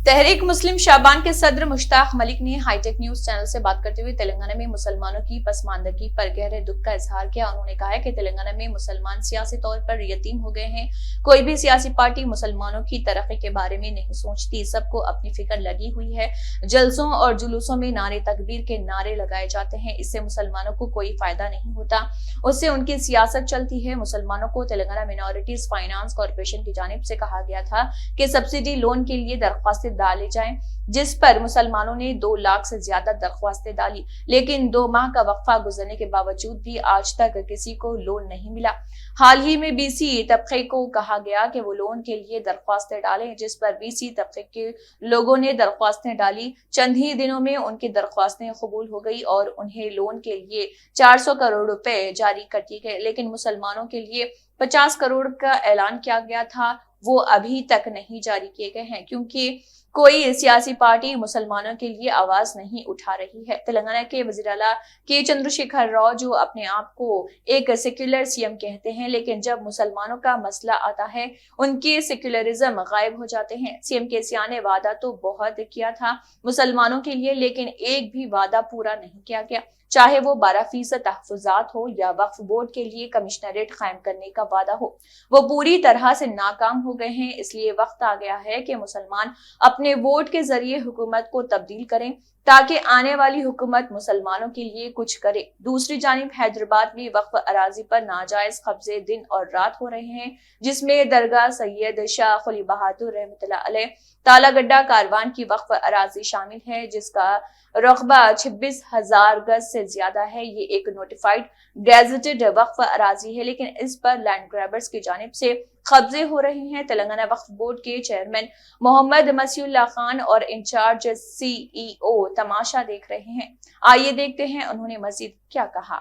तहरीक मुस्लिम शाबान के सदर मुश्ताक मलिक ने हाईटेक न्यूज चैनल से बात करते हुए तेलंगाना में मुसलमानों की पसमानदगी पर गहरे दुख का इजहार किया। उन्होंने कहा है कि तेलंगाना में मुसलमान सियासी तौर पर यतीम हो गए हैं। कोई भी सियासी पार्टी मुसलमानों की तरक्की के बारे में नहीं सोचती। सबको अपनी फिक्र लगी हुई है। जलसों और जुलूसों में नारे तकबीर के नारे लगाए जाते हैं। इससे मुसलमानों को कोई फायदा नहीं होता, उससे उनकी सियासत चलती है। मुसलमानों को तेलंगाना मिनॉरिटीज फाइनेंस कॉर्पोरेशन की जानिब से कहा गया था कि सब्सिडी लोन के लिए दरख्वास्तें डाले जाएं, जिस पर मुसलमानों ने 2 लाख से ज्यादा दरख्वास्तें डाली, लेकिन 2 माह का वक्फा गुजरने के बावजूद भी आज तक किसी को लोन नहीं मिला। हाल ही में बीसी तबके को कहा गया कि वो लोन के लिए दरख्वास्तें डालें, जिस पर बीसी तबके के लोगों ने दरख्वास्तें डाली। चंद ही दिनों में उनकी दरख्वास्तें कबूल हो गई और उन्हें लोन के लिए 400 करोड़ रुपए जारी कर दिए गए, लेकिन मुसलमानों के लिए 50 करोड़ का ऐलान किया गया था, वो अभी तक नहीं जारी किए गए हैं, क्योंकि कोई सियासी पार्टी मुसलमानों के लिए आवाज नहीं उठा रही है। तेलंगाना के वजीर आला के चंद्रशेखर राव, जो अपने आप को एक सेक्युलर सीएम कहते हैं, लेकिन जब मुसलमानों का मसला आता है उनके सेक्युलरिज्म गायब हो जाते हैं। सीएम केसीआर ने वादा तो बहुत किया था मुसलमानों के लिए, लेकिन एक भी वादा पूरा नहीं किया गया, चाहे वो 12% तहफुजात हो या वक्फ बोर्ड के लिए कमिश्नरेट कायम करने का वादा हो, वो पूरी तरह से नाकाम हो गए हैं। इसलिए वक्त आ गया है कि मुसलमान अपने वोट के जरिए हुकूमत को तब्दील करें, ताकि आने वाली हुकूमत मुसलमानों के लिए कुछ करे। दूसरी जानिब हैदराबाद में वक्फ अराजी पर नाजायज कब्जे दिन और रात हो रहे हैं, जिसमें दरगाह सैयद शाह कुली बहादुर रहमतुल्लाह अलैह तालागड्डा कारवान की वक्फ अराजी शामिल है, जिसका रकबा 26,000 गज से ज्यादा है। ये एक नोटिफाइड गैजेटेड वक्फ अराजी है, लेकिन इस पर लैंड ग्रैबर्स की जानिब से कब्जे हो रहे हैं। तेलंगाना वक्फ बोर्ड के चेयरमैन मोहम्मद मसीउल्लाह खान और इंचार्ज सीईओ तमाशा देख रहे हैं। आइए देखते हैं उन्होंने मजीद क्या कहा।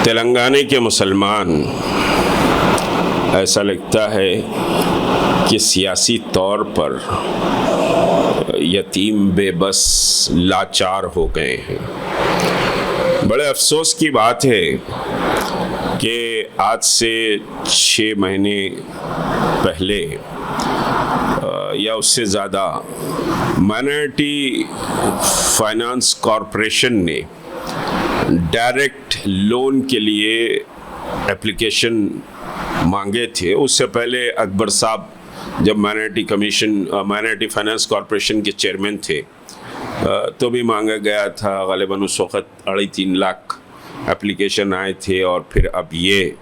तेलंगाना के मुसलमान, ऐसा लगता है कि सियासी तौर पर यतीम, बेबस, लाचार हो गए हैं। बड़े अफसोस की बात है कि आज से 6 महीने पहले या उससे ज़्यादा माइनॉरिटी फाइनेंस कॉर्पोरेशन ने डायरेक्ट लोन के लिए एप्लीकेशन मांगे थे। उससे पहले अकबर साहब जब माइनॉरिटी फाइनेंस कॉर्पोरेशन के चेयरमैन थे तो भी मांगा गया था। ग़ालिबन उस वक़्त 3.5 लाख एप्लीकेशन आए थे, और फिर अब ये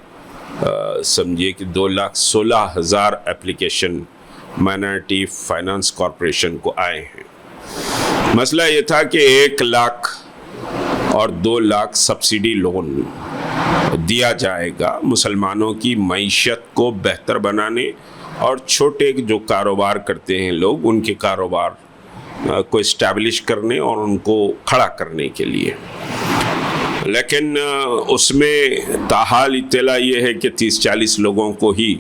समझिए कि 2,16,000 एप्लीकेशन माइनॉरिटी फाइनेंस कॉर्पोरेशन को आए हैं। मसला ये था कि 1 लाख और 2 लाख सब्सिडी लोन दिया जाएगा मुसलमानों की मईशत को बेहतर बनाने और छोटे जो कारोबार करते हैं लोग, उनके कारोबार को इस्टेब्लिश करने और उनको खड़ा करने के लिए। लेकिन उसमें ताहाल इत्तला ये है कि 30-40 लोगों को ही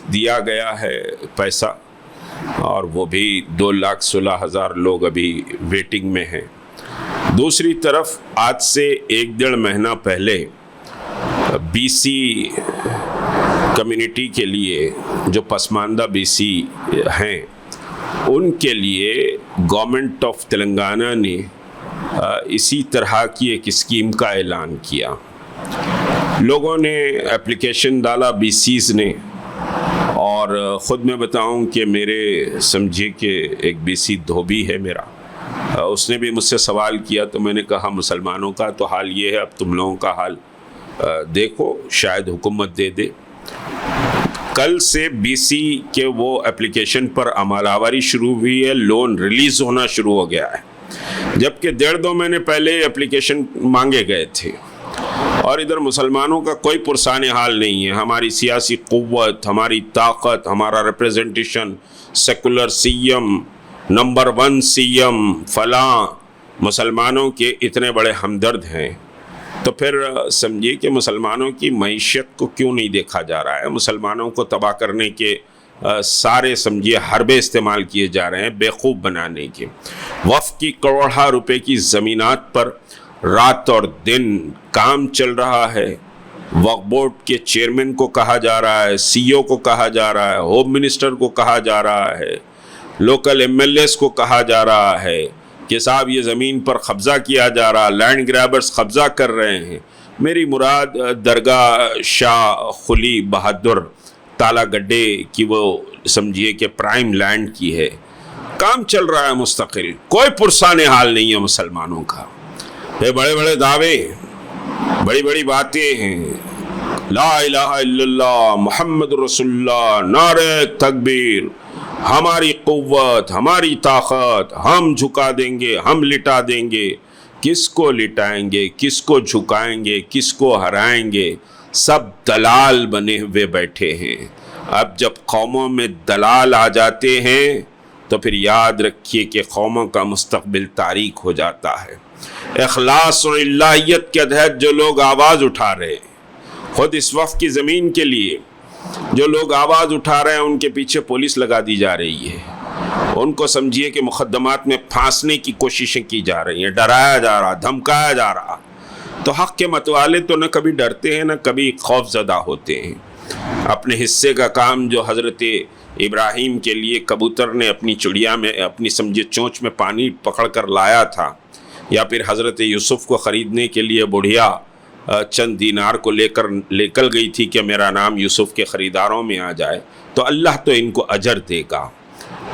दिया गया है पैसा, और वो भी 2,16,000 लोग अभी वेटिंग में हैं। दूसरी तरफ आज से 1-1.5 महीना पहले बीसी कम्युनिटी के लिए, जो पसमानदा बीसी हैं, उनके लिए गवर्नमेंट ऑफ तेलंगाना ने इसी तरह की एक स्कीम का ऐलान किया। लोगों ने एप्लीकेशन डाला, बीसीज ने, और ख़ुद मैं बताऊं कि मेरे समझिए कि एक बीसी धोबी है मेरा, उसने भी मुझसे सवाल किया, तो मैंने कहा मुसलमानों का तो हाल ये है, अब तुम लोगों का हाल देखो, शायद हुकूमत दे दे। कल से बीसी के वो एप्लीकेशन पर अमलावरी शुरू हुई है, लोन रिलीज़ होना शुरू हो गया है, जबकि 1.5-2 महीने पहले एप्लीकेशन मांगे गए थे। और इधर मुसलमानों का कोई पुरसाने हाल नहीं है। हमारी सियासी क़ुव्वत, हमारी ताकत, हमारा representation, secular CM, number 1 CM फलां, मुसलमानों के इतने बड़े हमदर्द हैं, तो फिर समझिए कि मुसलमानों की मईशत को क्यों नहीं देखा जा रहा है। मुसलमानों को तबाह करने के सारे समझिए हरबे इस्तेमाल किए जा रहे हैं बेवकूफ़ बनाने के। वफ़ की करोड़ों रुपए की ज़मीनात पर रात और दिन काम चल रहा है। वक्फ बोर्ड के चेयरमैन को कहा जा रहा है, सीईओ को कहा जा रहा है, होम मिनिस्टर को कहा जा रहा है, लोकल MLAs को कहा जा रहा है कि साहब ये ज़मीन पर कब्ज़ा किया जा रहा, लैंड ग्रैबर्स कब्ज़ा कर रहे हैं। मेरी मुराद दरगाह शाह खुली बहादुर ताला गड्ढे की वो समझिए कि प्राइम लैंड की है। काम चल रहा है मुस्तकिल, कोई पुरसान हाल नहीं है मुसलमानों का। ये बड़े बड़े दावे, बड़ी बड़ी बातें हैं, ला इलाहा इल्लल्लाह मुहम्मद रसूलुल्लाह, नारे तकबीर, हमारी कुव्वत, हमारी ताकत, हम झुका देंगे, हम लिटा देंगे। किसको लिटाएंगे, किसको झुकाएंगे, किसको हराएंगे? सब दलाल बने हुए बैठे हैं। अब जब कौमों में दलाल आ जाते हैं तो फिर याद रखिए कि कौमों का मुस्तकबिल तारीक हो जाता है। इखलास और इल्लाहियत के तहत जो लोग आवाज़ उठा रहे हैं, खुद इस वक्त की ज़मीन के लिए जो लोग आवाज़ उठा रहे हैं, उनके पीछे पुलिस लगा दी जा रही है। उनको समझिए कि मुकद्दमात में फांसने की कोशिशें की जा रही हैं, डराया जा रहा, धमकाया जा रहा। तो हक़ के मतवाले तो न कभी डरते हैं न कभी खौफज़दा होते हैं। अपने हिस्से का काम जो हज़रत इब्राहीम के लिए कबूतर ने अपनी चिड़िया में अपनी समझे चोंच में पानी पकड़ कर लाया था, या फिर हज़रत यूसुफ़ को ख़रीदने के लिए बुढ़िया चंद दीनार को लेकर निकल गई थी कि मेरा नाम यूसुफ़ के ख़रीदारों में आ जाए, तो अल्लाह तो इनको अजर देगा।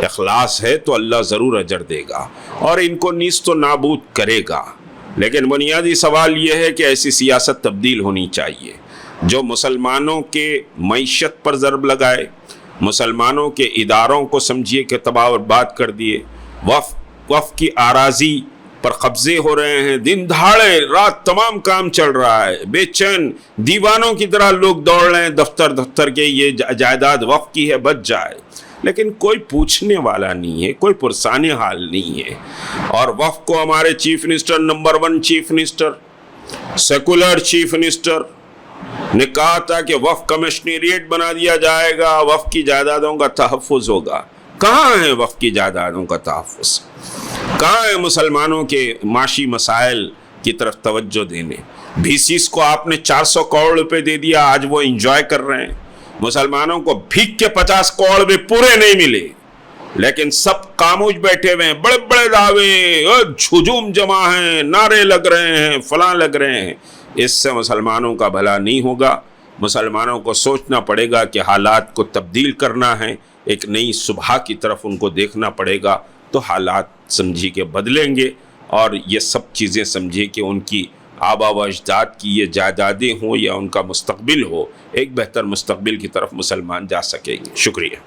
इखलास है तो अल्लाह ज़रूर अजर देगा और इनको नीस्त तो नाबूद करेगा। लेकिन बुनियादी सवाल ये है कि ऐसी सियासत तब्दील होनी चाहिए जो मुसलमानों के मईशत पर ज़रब लगाए, मुसलमानों के इदारों को समझिए कि तबाह बर्बाद कर दिए। वफ़ की आराज़ी पर कब्ज़े हो रहे हैं, दिन दहाड़े रात तमाम काम चल रहा है, बेचैन दीवानों की तरह लोग दौड़ रहे हैं दफ्तर दफ्तर के, ये जायदाद वफ़ की है, बच जाए। लेकिन कोई पूछने वाला नहीं है, कोई पुरसाने हाल नहीं है। और वफ़ को हमारे chief minister, number 1 chief minister, secular chief minister ने कहा था कि वफ़ कमिश्नरिएट बना दिया जाएगा, वफ़ की जायदादों का तहफ़्फ़ुज़ होगा। कहाँ है वफ़ की जायदादों का तहफ़्फ़ुज़? कहाँ है मुसलमानों के माशी मसाइल की तरफ तवज्जो देने? VCs को आपने 400 करोड़ रुपए दे दिया, आज वो इंजॉय कर रहे हैं। मुसलमानों को भीख के 50 करोड़ भी पूरे नहीं मिले, लेकिन सब खामोश बैठे हुए हैं। बड़े बड़े दावे, हुजूम जमा हैं, नारे लग रहे हैं, फलां लग रहे हैं। इससे मुसलमानों का भला नहीं होगा। मुसलमानों को सोचना पड़ेगा कि हालात को तब्दील करना है, एक नई सुबह की तरफ उनको देखना पड़ेगा, तो हालात समझिए कि बदलेंगे। और ये सब चीज़ें समझिए कि उनकी आबा व अजदाद की ये जायदादें हों या उनका मुस्तकबिल हो, एक बेहतर मुस्तकबिल की तरफ मुसलमान जा सकेंगे। शुक्रिया।